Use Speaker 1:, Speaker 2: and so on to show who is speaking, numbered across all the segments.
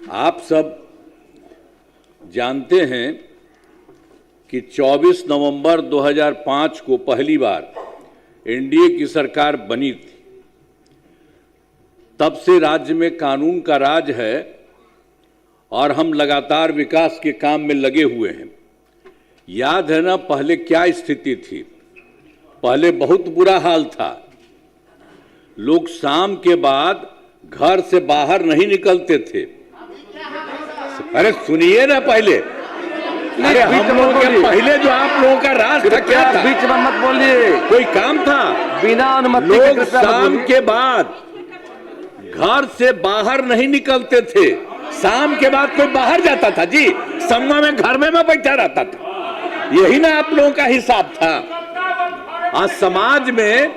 Speaker 1: आप सब जानते हैं कि 24 नवंबर 2005 को पहली बार एनडीए की सरकार बनी थी। तब से राज्य में कानून का राज है और हम लगातार विकास के काम में लगे हुए हैं। याद है ना पहले क्या स्थिति थी? पहले बहुत बुरा हाल था। लोग शाम के बाद घर से बाहर नहीं निकलते थे। अरे सुनिए ना पहले, अरे हम लोग के पहले जो आप लोगों का राज था क्या था?
Speaker 2: बीच में मत बोलिए।
Speaker 1: कोई काम था?
Speaker 2: बिना अनुमति
Speaker 1: लोग शाम के बाद घर से बाहर नहीं निकलते थे। शाम के बाद कोई बाहर जाता था जी? सम्मा में घर में मैं बैठा रहता था। यही ना आप लोगों का हिसाब था। आज समाज में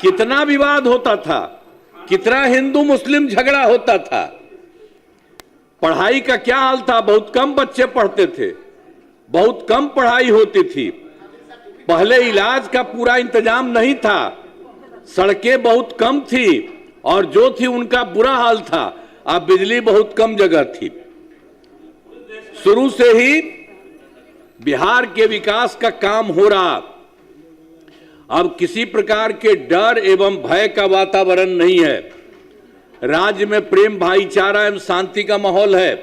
Speaker 1: कितना विवाद होता था, कितना हिंदू मुस्लिम झगड़ा होता था। पढ़ाई का क्या हाल था? बहुत कम बच्चे पढ़ते थे, बहुत कम पढ़ाई होती थी। पहले इलाज का पूरा इंतजाम नहीं था, सड़कें बहुत कम थी और जो थी उनका बुरा हाल था। अब बिजली बहुत कम जगह थी। शुरू से ही बिहार के विकास का काम हो रहा। अब किसी प्रकार के डर एवं भय का वातावरण नहीं है। राज्य में प्रेम, भाईचारा एवं शांति का माहौल है।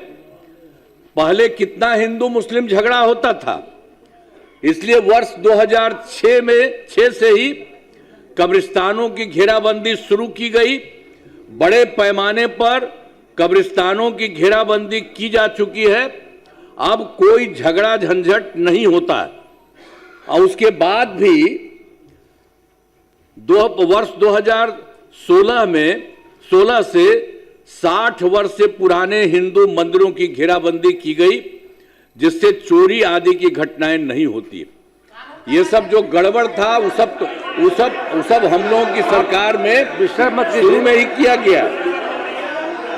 Speaker 1: पहले कितना हिंदू मुस्लिम झगड़ा होता था। इसलिए वर्ष 2006 से ही कब्रिस्तानों की घेराबंदी शुरू की गई। बड़े पैमाने पर कब्रिस्तानों की घेराबंदी की जा चुकी है। अब कोई झगड़ा झंझट नहीं होता है। और उसके बाद भी वर्ष 2016 में 16 से 60 वर्ष से पुराने हिंदू मंदिरों की घेराबंदी की गई, जिससे चोरी आदि की घटनाएं नहीं होती। ये सब जो गड़बड़ था वो सब हम लोगों की सरकार में शुरू में ही किया गया।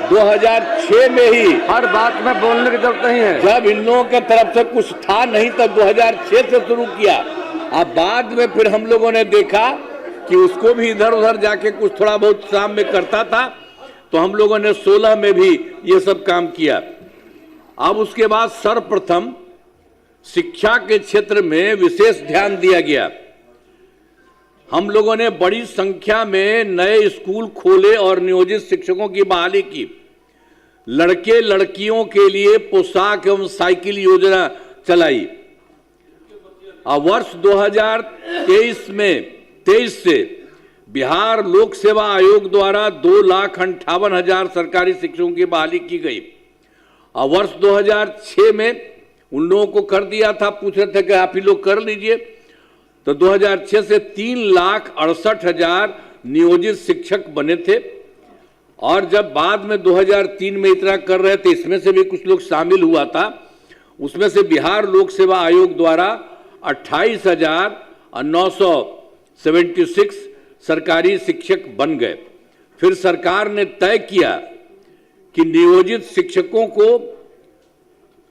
Speaker 1: 2006 में ही
Speaker 2: हर बात में बोलने की जरूरत नहीं है।
Speaker 1: जब इन लोगों की तरफ से कुछ था नहीं तब 2006 से शुरू किया। अब बाद में फिर हम लोगों ने देखा कि उसको भी इधर उधर जाके कुछ थोड़ा बहुत शाम में करता था, तो हम लोगों ने 16 में भी ये सब काम किया। अब उसके बाद सर्वप्रथम शिक्षा के क्षेत्र में विशेष ध्यान दिया गया। हम लोगों ने बड़ी संख्या में नए स्कूल खोले और नियोजित शिक्षकों की बहाली की। लड़के लड़कियों के लिए पोशाक एवं साइकिल योजना चलाई। अब वर्ष 2023 से बिहार लोक सेवा आयोग द्वारा 2,58,000 सरकारी शिक्षकों की बहाली की गई। और वर्ष 2006 में उन लोगों को कर दिया था, पूछ रहे थे कि आप ही लोग कर लीजिए, तो 2006 से 3,68,000 नियोजित शिक्षक बने थे। और जब बाद में 2003 में इतना कर रहे थे, इसमें से भी कुछ लोग शामिल हुआ था। उसमें से बिहार लोक सेवा आयोग द्वारा 28,976 सरकारी शिक्षक बन गए। फिर सरकार ने तय किया कि नियोजित शिक्षकों को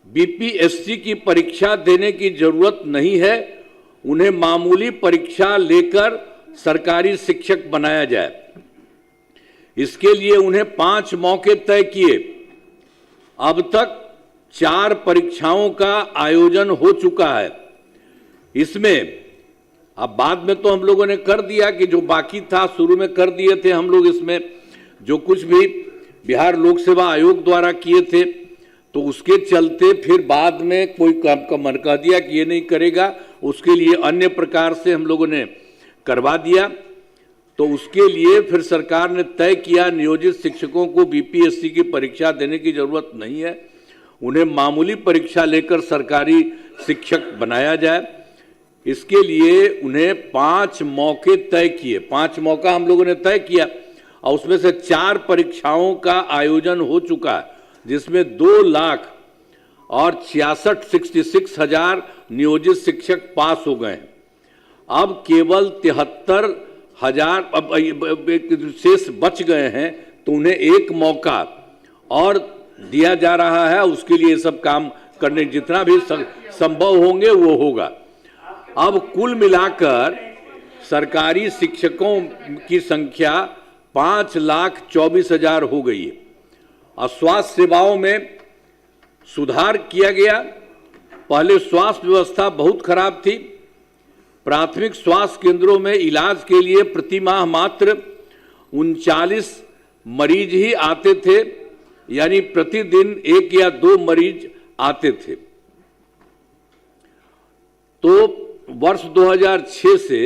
Speaker 1: बीपीएससी की परीक्षा देने की जरूरत नहीं है, उन्हें मामूली परीक्षा लेकर सरकारी शिक्षक बनाया जाए। इसके लिए उन्हें 5 मौके तय किए। अब तक 4 परीक्षाओं का आयोजन हो चुका है। इसमें अब बाद में तो हम लोगों ने कर दिया कि जो बाकी था शुरू में कर दिए थे हम लोग। इसमें जो कुछ भी बिहार लोक सेवा आयोग द्वारा किए थे, तो उसके चलते फिर बाद में कोई काम का मन कह दिया कि ये नहीं करेगा, उसके लिए अन्य प्रकार से हम लोगों ने करवा दिया। तो उसके लिए फिर सरकार ने तय किया नियोजित शिक्षकों को बीपीएससी की परीक्षा देने की जरूरत नहीं है, उन्हें मामूली परीक्षा लेकर सरकारी शिक्षक बनाया जाए। इसके लिए उन्हें 5 मौके तय किए। 5 मौका हम लोगों ने तय किया और उसमें से 4 परीक्षाओं का आयोजन हो चुका है, जिसमें 2,66,000 नियोजित शिक्षक पास हो गए हैं। अब केवल 73,000 शेष बच गए हैं, तो उन्हें 1 मौका और दिया जा रहा है। उसके लिए सब काम करने जितना भी संभव होंगे वो होगा। अब कुल मिलाकर सरकारी शिक्षकों की संख्या 5,24,000 हो गई है। और स्वास्थ्य सेवाओं में सुधार किया गया। पहले स्वास्थ्य व्यवस्था बहुत खराब थी। प्राथमिक स्वास्थ्य केंद्रों में इलाज के लिए प्रति माह मात्र 39 मरीज ही आते थे, यानी प्रतिदिन 1 या 2 मरीज आते थे। तो वर्ष 2006 से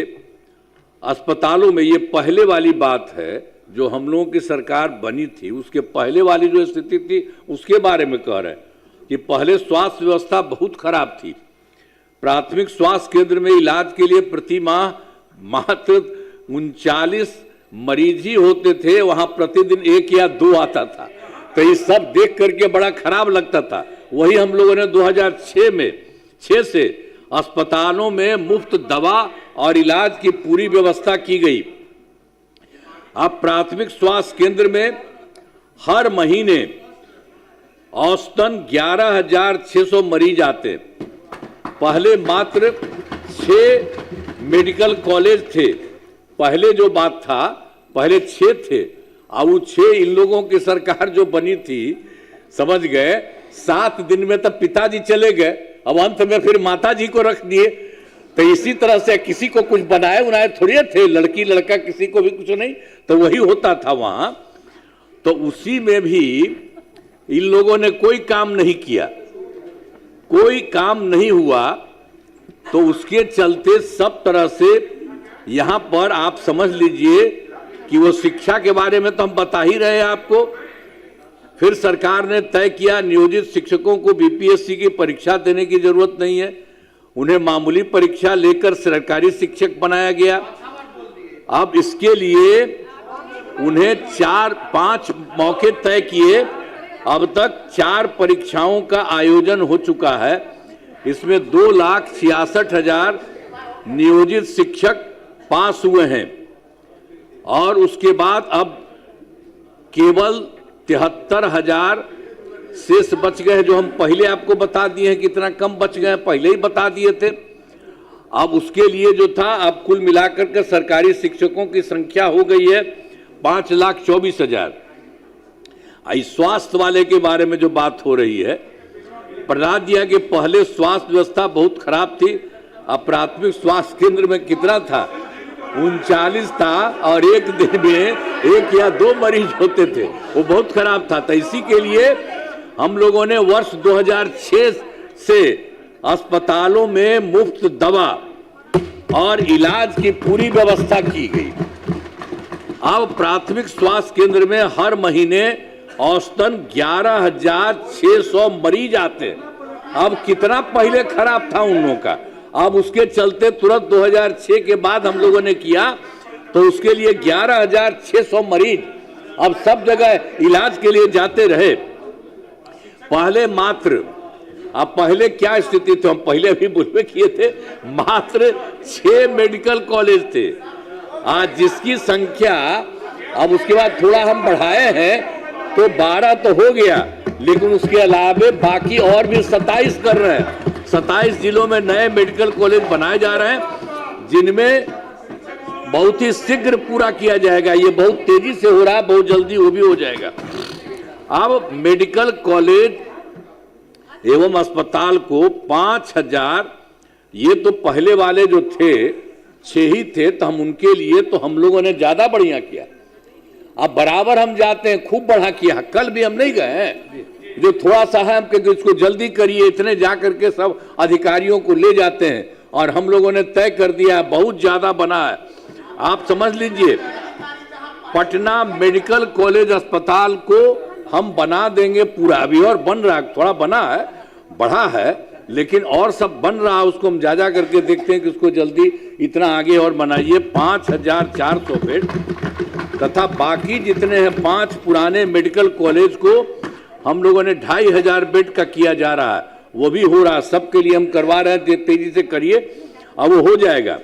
Speaker 1: अस्पतालों में, ये पहले वाली बात है जो हम लोगों की सरकार बनी थी, उसके पहले वाली जो स्थिति थी उसके बारे में कह रहे हैं कि पहले स्वास्थ्य व्यवस्था बहुत खराब थी। प्राथमिक स्वास्थ्य केंद्र में इलाज के लिए प्रति माह मात्र 39 मरीज ही होते थे, वहां प्रतिदिन 1 या 2 आता था। तो ये सब देख करके बड़ा खराब लगता था। वही हम लोगों ने 2006 से अस्पतालों में मुफ्त दवा और इलाज की पूरी व्यवस्था की गई। अब प्राथमिक स्वास्थ्य केंद्र में हर महीने औसतन 11,600 मरीज आते। पहले मात्र 6 मेडिकल कॉलेज थे। पहले जो बात था, पहले 6 थे। अब वो 6 इन लोगों की सरकार जो बनी थी, समझ गए, 7 दिन में तब पिताजी चले गए, अब अंत में फिर माताजी को रख दिए। तो इसी तरह से किसी को कुछ बनाए उनाए थोड़े थे, लड़की लड़का किसी को भी कुछ नहीं, तो वही होता था वहां। तो उसी में भी इन लोगों ने कोई काम नहीं किया, कोई काम नहीं हुआ। तो उसके चलते सब तरह से यहां पर आप समझ लीजिए कि वो शिक्षा के बारे में तो हम बता ही रहे हैं आपको। फिर सरकार ने तय किया नियोजित शिक्षकों को बीपीएससी की परीक्षा देने की जरूरत नहीं है, उन्हें मामूली परीक्षा लेकर सरकारी शिक्षक बनाया गया। अब इसके लिए उन्हें 4-5 मौके तय किए। अब तक 4 परीक्षाओं का आयोजन हो चुका है। इसमें 2,66,000 नियोजित शिक्षक पास हुए हैं और उसके बाद अब केवल 73,000 शेष बच गए, जो हम पहले आपको बता दिए हैं कितना कम बच गए, पहले ही बता दिए थे। अब उसके लिए जो था, अब कुल मिलाकर के सरकारी शिक्षकों की संख्या हो गई है 5,24,000। स्वास्थ्य वाले के बारे में जो बात हो रही है, बता दिया कि पहले स्वास्थ्य व्यवस्था बहुत खराब थी। अब प्राथमिक स्वास्थ्य केंद्र में कितना था, 39 था और एक दिन में 1 या 2 मरीज होते थे, वो बहुत खराब था। तो इसी के लिए हम लोगों ने वर्ष 2006 से अस्पतालों में मुफ्त दवा और इलाज की पूरी व्यवस्था की गई। अब प्राथमिक स्वास्थ्य केंद्र में हर महीने औसतन 11,600 मरीज आते। अब कितना पहले खराब था उन लोगों का, अब उसके चलते तुरंत 2006 के बाद हम लोगों ने किया, तो उसके लिए 11,600 मरीज अब सब जगह इलाज के लिए जाते रहे। पहले मात्र, अब पहले क्या स्थिति थी, हम पहले भी बुलवे किए थे, मात्र 6 मेडिकल कॉलेज थे। आज जिसकी संख्या अब उसके बाद थोड़ा हम बढ़ाए हैं तो 12 तो हो गया, लेकिन उसके अलावा बाकी और भी 27 कर रहे हैं। 27 जिलों में नए मेडिकल कॉलेज बनाए जा रहे हैं, जिनमें बहुत ही शीघ्र पूरा किया जाएगा। ये बहुत तेजी से हो रहा है, बहुत जल्दी वो भी हो जाएगा। अब मेडिकल कॉलेज एवं अस्पताल को 5,000, ये तो पहले वाले जो थे 6 ही थे, तो हम उनके लिए तो हम लोगों ने ज्यादा बढ़िया किया। अब बराबर हम जाते हैं, खूब बढ़ा किया। कल भी हम नहीं गए, जो थोड़ा सा है हम कहेंगे इसको जल्दी करिए, इतने जा करके सब अधिकारियों को ले जाते हैं और हम लोगों ने तय कर दिया है, बहुत ज्यादा बना है। आप समझ लीजिए, पटना मेडिकल कॉलेज अस्पताल को हम बना देंगे पूरा। अभी और बन रहा है, थोड़ा बना है, बढ़ा है, लेकिन और सब बन रहा है। उसको हम जा करके देखते हैं कि उसको जल्दी इतना आगे और बनाइए। 5,400 बेड तथा बाकी जितने हैं 5 पुराने मेडिकल कॉलेज को हम लोगों ने 2,500 बेड का किया जा रहा है, वो भी हो रहा है। सबके लिए हम करवा रहे हैं, तेजी से करिए, अब वो हो जाएगा।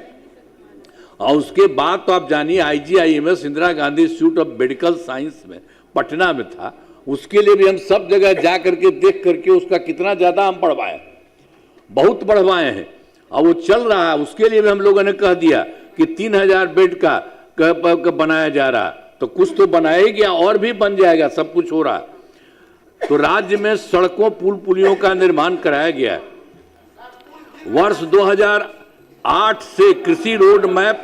Speaker 1: और उसके बाद तो आप जानिए IGIMS Indira Gandhi institute of medical science में पटना में था, उसके लिए भी हम सब जगह जा करके देख करके उसका कितना ज्यादा हम बढ़वाए, बहुत बढ़वाए हैं और वो चल रहा है। उसके लिए भी हम लोगों ने कह दिया कि 3,000 बेड का बनाया जा रहा है, तो कुछ तो बनाया ही गया और भी बन जाएगा, सब कुछ हो रहा है। तो राज्य में सड़कों पुल पुलियों का निर्माण कराया गया है। वर्ष 2008 से कृषि रोड मैप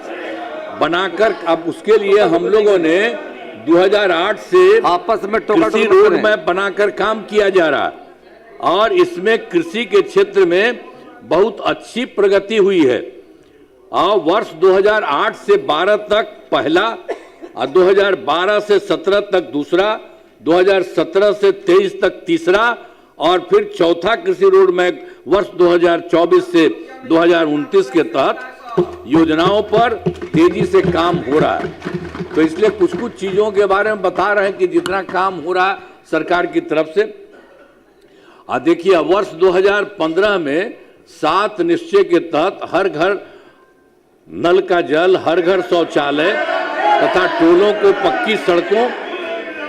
Speaker 1: बनाकर, अब उसके लिए हम लोगों ने 2008 से
Speaker 2: आपस में टोका
Speaker 1: कृषि रोड मैप बनाकर काम किया जा रहा है और इसमें कृषि के क्षेत्र में बहुत अच्छी प्रगति हुई है। और वर्ष 2008 से 12 तक पहला और 2012 से 17 तक दूसरा, 2017 से 23 तक तीसरा और फिर चौथा कृषि रोड मैप वर्ष 2024 से 2029 के तहत योजनाओं पर तेजी से काम हो रहा है। तो इसलिए कुछ कुछ चीजों के बारे में बता रहे हैं कि जितना काम हो रहा है सरकार की तरफ से। देखिए, वर्ष 2015 में 7 निश्चय के तहत हर घर नल का जल, हर घर शौचालय तथा टोलों को पक्की सड़कों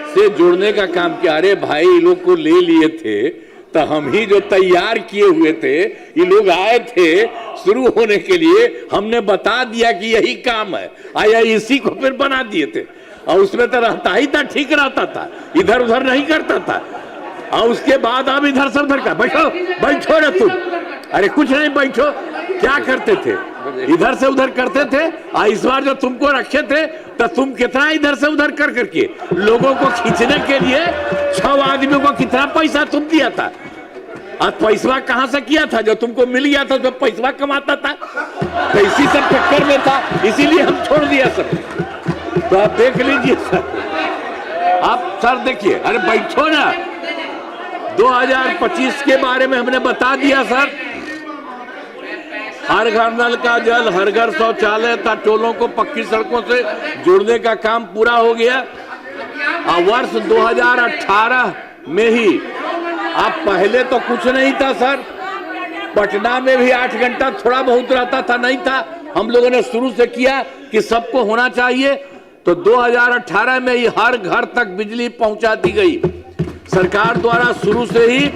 Speaker 1: से जोड़ने का काम किया। अरे भाई, लोग को ले लिए थे तो हम ही जो तैयार किए हुए थे, ये लोग आए थे शुरू होने के लिए, हमने बता दिया कि यही काम है, आया इसी को फिर बना दिए थे। और उसमें तो रहता ही था, ठीक रहता था, इधर उधर नहीं करता था। और उसके बाद अब इधर से उधर का, बैठो बैठो ना तुम, अरे कुछ नहीं, बैठो। क्या करते थे? इधर से उधर करते थे। इस बार जो तुमको रखे थे तो तुम कितना इधर से उधर कर करके लोगों को खींचने के लिए 6 आदमियों को कितना पैसा तुम दिया था? और पैसा कहां से किया था? जो तुमको मिल गया था तो पैसा कमाता था, तो इसी सब चक्कर में था, इसीलिए हम छोड़ दिया सर। तो आप देख लीजिए सर, आप सर देखिए, अरे बैठो ना। 2025 के बारे में हमने बता दिया सर, हर घर नल का जल, हर घर शौचालय तथा टोलों को पक्की सड़कों से जोड़ने का काम पूरा हो गया। और वर्ष 2018 में ही, अब पहले तो कुछ नहीं था सर, पटना में भी 8 घंटा थोड़ा बहुत रहता था, नहीं था। हम लोगों ने शुरू से किया कि सबको होना चाहिए, तो 2018 में ही हर घर तक बिजली पहुंचा दी गई। सरकार द्वारा शुरू से ही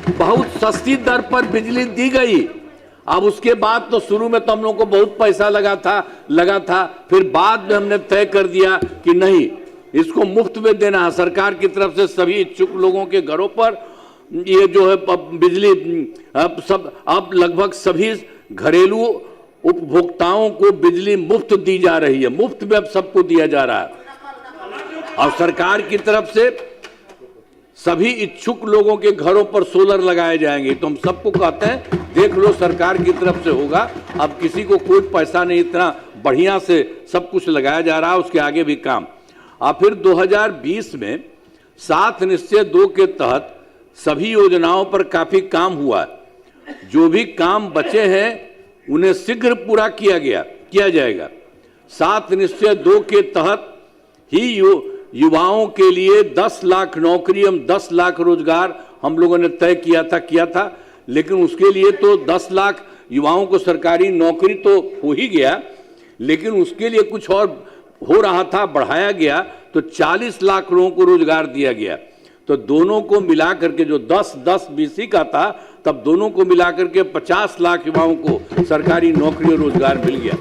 Speaker 1: बहुत सस्ती दर पर बिजली दी गई। अब उसके बाद तो शुरू में तो हम लोग को बहुत पैसा लगा था, फिर बाद में हमने तय कर दिया कि नहीं, इसको मुफ्त में देना है। सरकार की तरफ से सभी इच्छुक लोगों के घरों पर ये जो है बिजली अब लगभग सभी घरेलू उपभोक्ताओं को बिजली मुफ्त दी जा रही है, मुफ्त में अब सबको दिया जा रहा है। और सरकार की तरफ से सभी इच्छुक लोगों के घरों पर सोलर लगाए जाएंगे। तो हम सबको कहते हैं, देख लो, सरकार की तरफ से होगा, अब किसी को कोई पैसा नहीं, इतना बढ़िया से सब कुछ लगाया जा रहा है, उसके आगे भी काम। और फिर 2020 में 7 निश्चय 2 के तहत सभी योजनाओं पर काफी काम हुआ। जो भी काम बचे हैं उन्हें शीघ्र पूरा किया जाएगा। 7 निश्चय 2 के तहत ही युवाओं के लिए 10 लाख नौकरी, हम 10 लाख रोजगार हम लोगों ने तय किया था। लेकिन उसके लिए तो 10 लाख युवाओं को सरकारी नौकरी तो हो ही गया, लेकिन उसके लिए कुछ और हो रहा था, बढ़ाया गया, तो 40 लाख लोगों को रोजगार दिया गया। तो दोनों को मिला करके, जो 10-10 बीसी का था, तब दोनों को मिलाकर के 50 लाख युवाओं को सरकारी नौकरी और रोजगार मिल गया।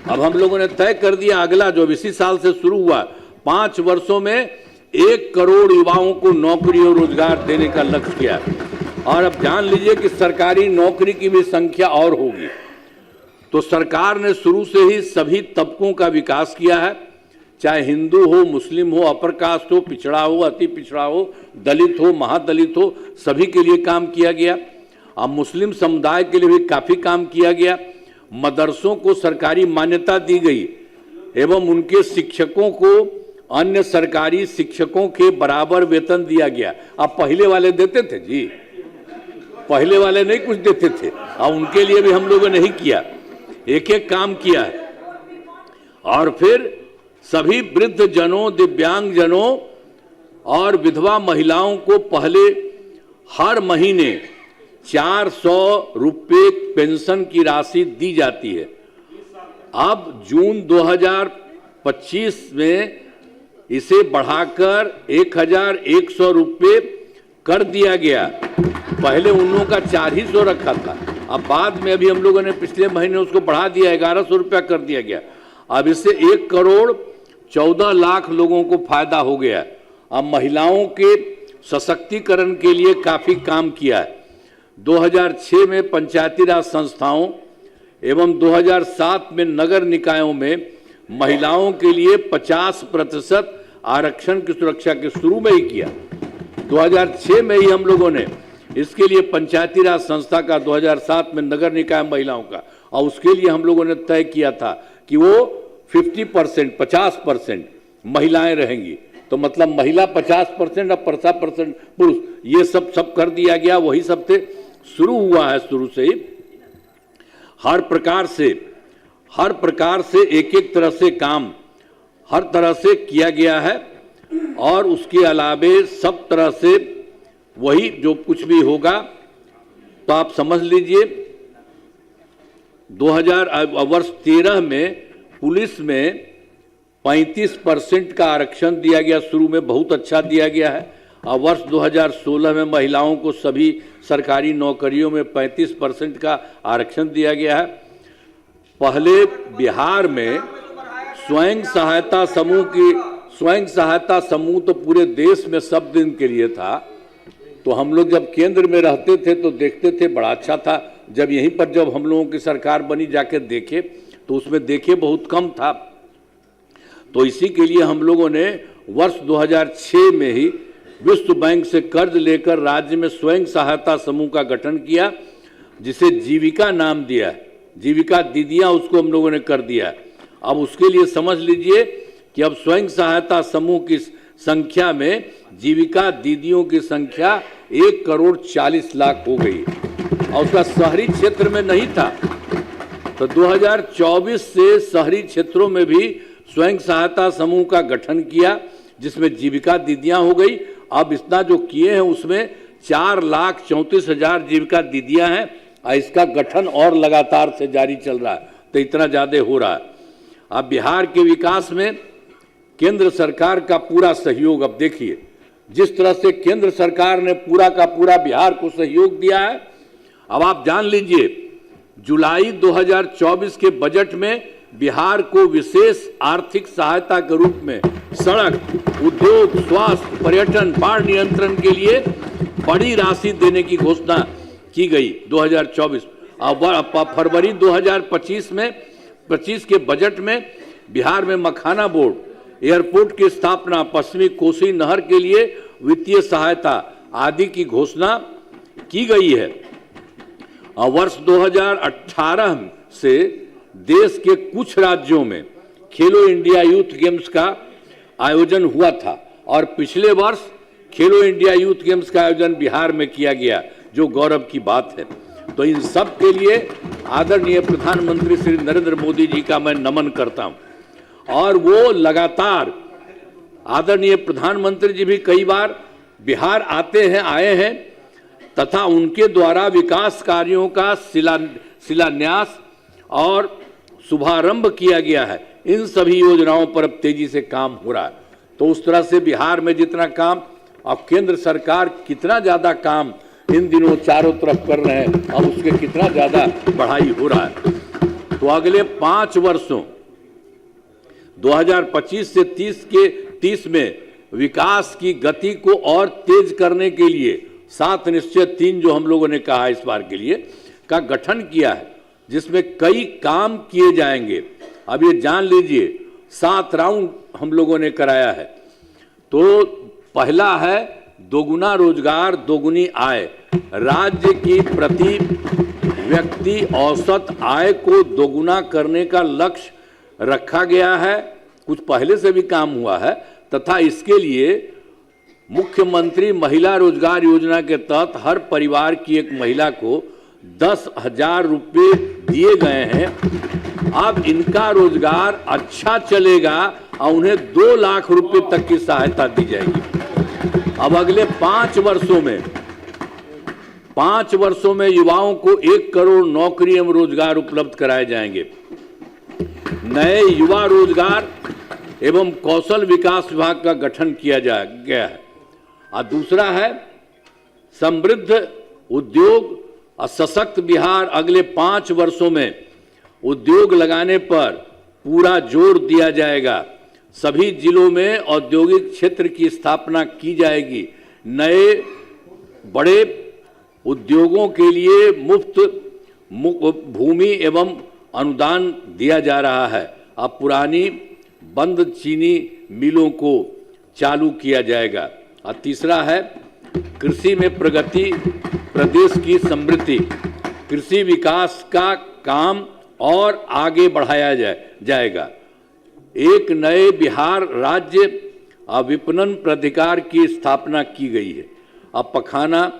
Speaker 1: अब हम लोगों ने तय कर दिया, अगला जो इसी साल से शुरू हुआ, 5 वर्षों में 1 करोड़ युवाओं को नौकरी और रोजगार देने का लक्ष्य किया। और अब जान लीजिए कि सरकारी नौकरी की भी संख्या और होगी। तो सरकार ने शुरू से ही सभी तबकों का विकास किया है, चाहे हिंदू हो, मुस्लिम हो, अपर कास्ट हो, पिछड़ा हो, अति पिछड़ा हो, दलित हो, महादलित हो, सभी के लिए काम किया गया। अब मुस्लिम समुदाय के लिए भी काफी काम किया गया। मदरसों को सरकारी मान्यता दी गई एवं उनके शिक्षकों को अन्य सरकारी शिक्षकों के बराबर वेतन दिया गया। अब पहले वाले देते थे जी, पहले वाले नहीं कुछ देते थे, और उनके लिए भी हम लोगों ने नहीं किया, एक एक काम किया है। और फिर सभी वृद्ध जनों, दिव्यांग जनों और विधवा महिलाओं को पहले हर महीने 400 रुपये पेंशन की राशि दी जाती है। अब जून 2025 में इसे बढ़ाकर 1100 रुपये कर दिया गया। पहले उन लोगों का 400 रखा था, अब बाद में अभी हम लोगों ने पिछले महीने उसको बढ़ा दिया, 1100 रुपया कर दिया गया। अब इससे 1 करोड़ 14 लाख लोगों को फायदा हो गया। अब महिलाओं के सशक्तिकरण के लिए काफी काम किया है। 2006 में पंचायती राज संस्थाओं एवं 2007 में नगर निकायों में महिलाओं के लिए 50% आरक्षण की सुरक्षा के शुरू में ही किया। 2006 में ही हम लोगों ने इसके लिए पंचायती राज संस्था का, 2007 में नगर निकाय महिलाओं का, और उसके लिए हम लोगों ने तय किया था कि वो 50% महिलाएं रहेंगी। तो मतलब महिला 50% और 50% पुरुष, ये सब कर दिया गया। वही सब से शुरू हुआ है, शुरू से ही हर प्रकार से एक एक तरह से काम हर तरह से किया गया है। और उसके अलावे सब तरह से वही जो कुछ भी होगा, तो आप समझ लीजिए 2013 में पुलिस में 35% का आरक्षण दिया गया, शुरू में बहुत अच्छा दिया गया है। और वर्ष 2016 में महिलाओं को सभी सरकारी नौकरियों में 35% का आरक्षण दिया गया है। पहले बिहार में स्वयं सहायता समूह तो पूरे देश में सब दिन के लिए था। तो हम लोग जब केंद्र में रहते थे तो देखते थे, बड़ा अच्छा था। जब यहीं पर जब हम लोगों की सरकार बनी, जाके देखे तो उसमें देखे बहुत कम था। तो इसी के लिए हम लोगों ने वर्ष 2006 में ही विश्व बैंक से कर्ज लेकर राज्य में स्वयं सहायता समूह का गठन किया, जिसे जीविका नाम दिया। जीविका दीदियां उसको हम लोगों ने कर दिया। अब उसके लिए समझ लीजिए कि अब स्वयं सहायता समूह की संख्या में जीविका दीदियों की संख्या 1,40,00,000 हो गई, और उसका शहरी क्षेत्र में नहीं था। तो 2024 से शहरी क्षेत्रों में भी स्वयं सहायता समूह का गठन किया, जिसमें जीविका दीदियां हो गई। अब इतना जो किए हैं उसमें 4,34,000 जीविका दीदियां हैं, और इसका गठन और लगातार से जारी चल रहा है। तो इतना ज़्यादा हो रहा है। अब बिहार के विकास में केंद्र सरकार का पूरा सहयोग, अब देखिए जिस तरह से केंद्र सरकार ने पूरा का पूरा बिहार को सहयोग दिया है। अब आप जान लीजिए, जुलाई 2024 के बजट में बिहार को विशेष आर्थिक सहायता के रूप में सड़क, उद्योग, स्वास्थ्य, पर्यटन, बाढ़ नियंत्रण के लिए बड़ी राशि देने की घोषणा की गई 2024। अब फरवरी 2025 के बजट में बिहार में मखाना बोर्ड, एयरपोर्ट की स्थापना, पश्चिमी कोसी नहर के लिए वित्तीय सहायता आदि की घोषणा की गई है। और वर्ष 2018 से देश के कुछ राज्यों में खेलो इंडिया यूथ गेम्स का आयोजन हुआ था, और पिछले वर्ष खेलो इंडिया यूथ गेम्स का आयोजन बिहार में किया गया, जो गौरव की बात है। तो इन सब के लिए आदरणीय प्रधानमंत्री श्री नरेंद्र मोदी जी का मैं नमन करता हूं। और वो लगातार, आदरणीय प्रधानमंत्री जी भी कई बार बिहार आए हैं, तथा उनके द्वारा विकास कार्यों का शिलान्यास और शुभारंभ किया गया है। इन सभी योजनाओं पर अब तेजी से काम हो रहा है। तो उस तरह से बिहार में जितना काम, अब केंद्र सरकार कितना ज्यादा काम इन दिनों चारों तरफ कर रहे हैं, अब उसके कितना ज्यादा बढ़ाई हो रहा है। तो अगले 5 वर्षों 2025 से 30 में विकास की गति को और तेज करने के लिए 7 निश्चय 3 जो हम लोगों ने कहा इस बार के लिए का गठन किया है, जिसमें कई काम किए जाएंगे। अब ये जान लीजिए 7 राउंड हम लोगों ने कराया है। तो पहला है दोगुना रोजगार दोगुनी आय। राज्य की प्रति व्यक्ति औसत आय को दोगुना करने का लक्ष्य रखा गया है। कुछ पहले से भी काम हुआ है, तथा इसके लिए मुख्यमंत्री महिला रोजगार योजना के तहत हर परिवार की एक महिला को 10,000 रुपये दिए गए हैं। अब इनका रोजगार अच्छा चलेगा और उन्हें 2 लाख रुपए तक की सहायता दी जाएगी। अब अगले 5 वर्षों में युवाओं को 1 करोड़ नौकरी एवं रोजगार उपलब्ध कराए जाएंगे। नए युवा रोजगार एवं कौशल विकास विभाग का गठन किया गया है। और दूसरा है समृद्ध उद्योग और सशक्त बिहार। अगले 5 वर्षों में उद्योग लगाने पर पूरा जोर दिया जाएगा। सभी जिलों में औद्योगिक क्षेत्र की स्थापना की जाएगी। नए बड़े उद्योगों के लिए मुफ्त भूमि एवं अनुदान दिया जा रहा है। अब पुरानी बंद चीनी मिलों को चालू किया जाएगा। और तीसरा है कृषि में प्रगति, प्रदेश की समृद्धि। कृषि विकास का काम और आगे बढ़ाया जाएगा। एक नए बिहार राज्य विपणन प्राधिकार की स्थापना की गई है। अब पखाना,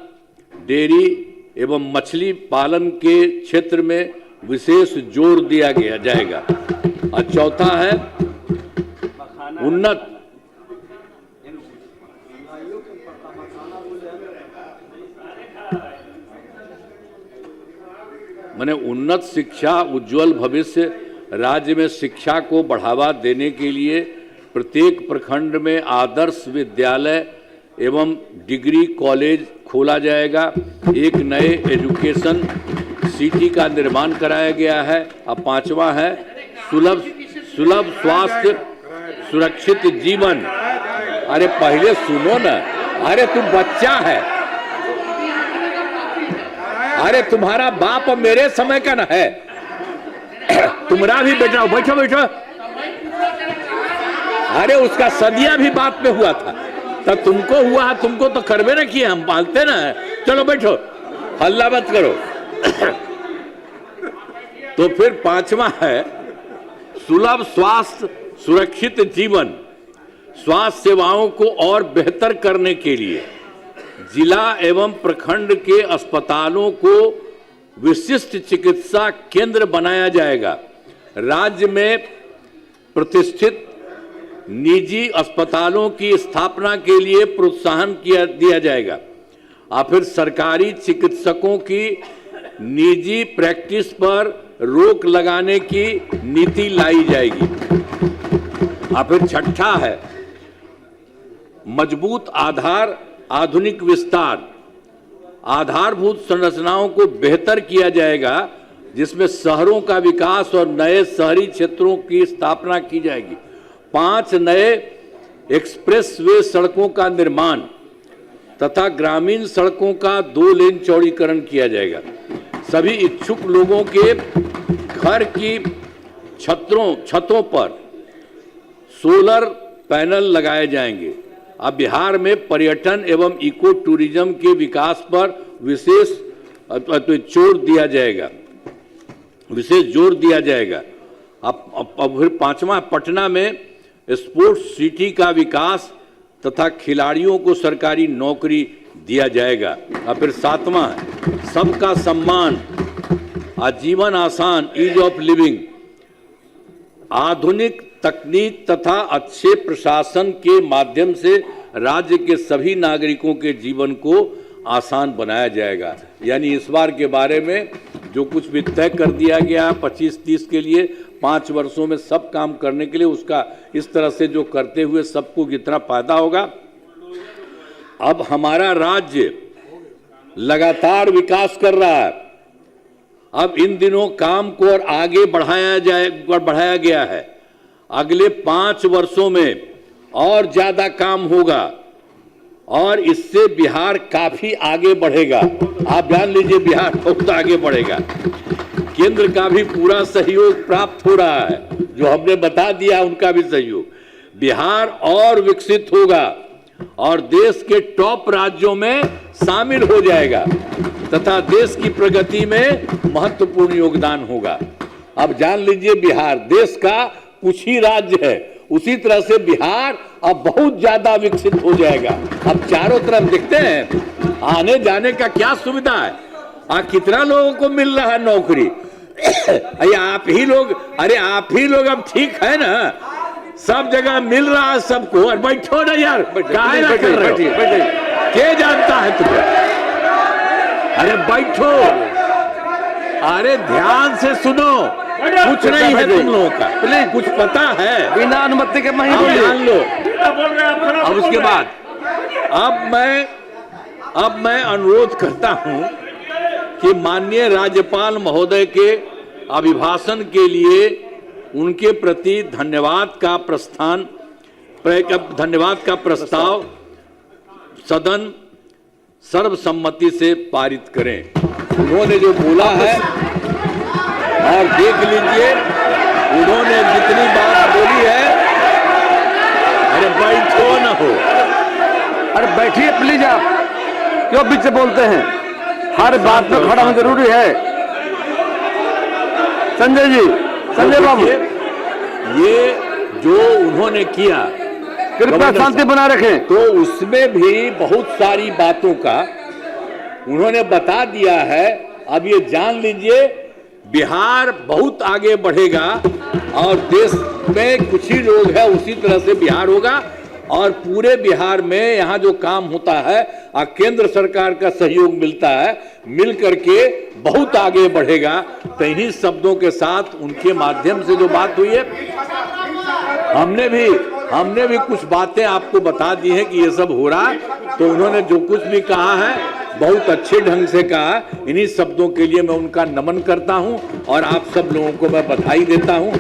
Speaker 1: डेयरी एवं मछली पालन के क्षेत्र में विशेष जोर दिया जाएगा। और चौथा है उन्नत उन्नत शिक्षा, उज्जवल भविष्य। राज्य में शिक्षा को बढ़ावा देने के लिए प्रत्येक प्रखंड में आदर्श विद्यालय एवं डिग्री कॉलेज खोला जाएगा। एक नए एजुकेशन सिटी का निर्माण कराया गया है। अब पांचवा है सुलभ स्वास्थ्य सुरक्षित जीवन। अरे पहले सुनो ना, अरे तुम बच्चा है, अरे तुम्हारा बाप मेरे समय का ना है, तुम्हारा भी बेटा। बैठो बैठो। अरे उसका सदिया भी बात में हुआ था, तब तुमको हुआ, तुमको तो करवे ना किए, हम पालते ना। चलो बैठो, हल्ला मत करो। तो फिर पांचवा है सुलभ स्वास्थ्य सुरक्षित जीवन। स्वास्थ्य सेवाओं को और बेहतर करने के लिए जिला एवं प्रखंड के अस्पतालों को विशिष्ट चिकित्सा केंद्र बनाया जाएगा। राज्य में प्रतिष्ठित निजी अस्पतालों की स्थापना के लिए प्रोत्साहन दिया जाएगा। और फिर सरकारी चिकित्सकों की निजी प्रैक्टिस पर रोक लगाने की नीति लाई जाएगी। और फिर छठा है मजबूत आधार, आधुनिक विस्तार। आधारभूत संरचनाओं को बेहतर किया जाएगा, जिसमें शहरों का विकास और नए शहरी क्षेत्रों की स्थापना की जाएगी। 5 नए एक्सप्रेसवे सड़कों का निर्माण तथा ग्रामीण सड़कों का 2 लेन चौड़ीकरण किया जाएगा। सभी इच्छुक लोगों के घर की छतों पर सोलर पैनल लगाए जाएंगे। अब बिहार में पर्यटन एवं इको टूरिज्म के विकास पर विशेष जोर दिया जाएगा। अब फिर पांचवा, पटना में स्पोर्ट्स सिटी का विकास तथा खिलाड़ियों को सरकारी नौकरी दिया जाएगा। और फिर सातवां है सबका सम्मान, आजीवन आसान, ईज ऑफ लिविंग। आधुनिक तकनीक तथा अच्छे प्रशासन के माध्यम से राज्य के सभी नागरिकों के जीवन को आसान बनाया जाएगा। यानी इस बार के बारे में जो कुछ भी तय कर दिया गया 25-30 के लिए 5 वर्षों में सब काम करने के लिए, उसका इस तरह से जो करते हुए सबको कितना फायदा होगा। अब हमारा राज्य लगातार विकास कर रहा है। अब इन दिनों काम को और आगे बढ़ाया गया है। अगले 5 वर्षों में और ज्यादा काम होगा और इससे बिहार काफी आगे बढ़ेगा। आप जान लीजिए बिहार बहुत आगे बढ़ेगा। केंद्र का भी पूरा सहयोग प्राप्त हो रहा है, जो हमने बता दिया उनका भी सहयोग। बिहार और विकसित होगा और देश के टॉप राज्यों में शामिल हो जाएगा तथा देश की प्रगति में महत्वपूर्ण योगदान होगा। अब जान लीजिए बिहार देश का कुछ ही राज्य है, उसी तरह से बिहार अब बहुत ज्यादा विकसित हो जाएगा। अब चारों तरफ देखते हैं आने जाने का क्या सुविधा है, कितना लोगों को मिल रहा है नौकरी। आप ही लोग अब ठीक है ना, सब जगह मिल रहा है सबको। और बैठो ना यार, काहे ना कर रहे हो? क्या जानता है तुम्हें? अरे बैठो, अरे ध्यान से सुनो, कुछ नहीं है तुम लोगों का, कुछ पता है
Speaker 2: बिना अनुमति के महीने
Speaker 1: मान लो। अब उसके बाद अब मैं अनुरोध करता हूं कि माननीय राज्यपाल महोदय के अभिभाषण के लिए उनके प्रति धन्यवाद का प्रस्ताव सदन सर्वसम्मति से पारित करें। उन्होंने जो बोला है, और देख लीजिए उन्होंने जितनी बात बोली है, अरे बैठो न हो,
Speaker 2: अरे बैठिए प्लीज, आप क्यों बीच से बोलते हैं? हर बात में खड़ा होना जरूरी है। संजय जी, संजय बाबू,
Speaker 1: ये जो उन्होंने किया,
Speaker 2: कृपया शांति बना रखें।
Speaker 1: तो उसमें भी बहुत सारी बातों का उन्होंने बता दिया है। अब ये जान लीजिए बिहार बहुत आगे बढ़ेगा और देश में कुछ ही लोग हैं उसी तरह से बिहार होगा, और पूरे बिहार में यहाँ जो काम होता है और केंद्र सरकार का सहयोग मिलता है, मिल करके बहुत आगे बढ़ेगा। तो इन्हीं शब्दों के साथ उनके माध्यम से जो बात हुई है, हमने भी कुछ बातें आपको बता दी हैं कि ये सब हो रहा। तो उन्होंने जो कुछ भी कहा है बहुत अच्छे ढंग से कहा। इन्हीं शब्दों के लिए मैं उनका नमन करता हूं और आप सब लोगों को मैं बधाई देता हूं।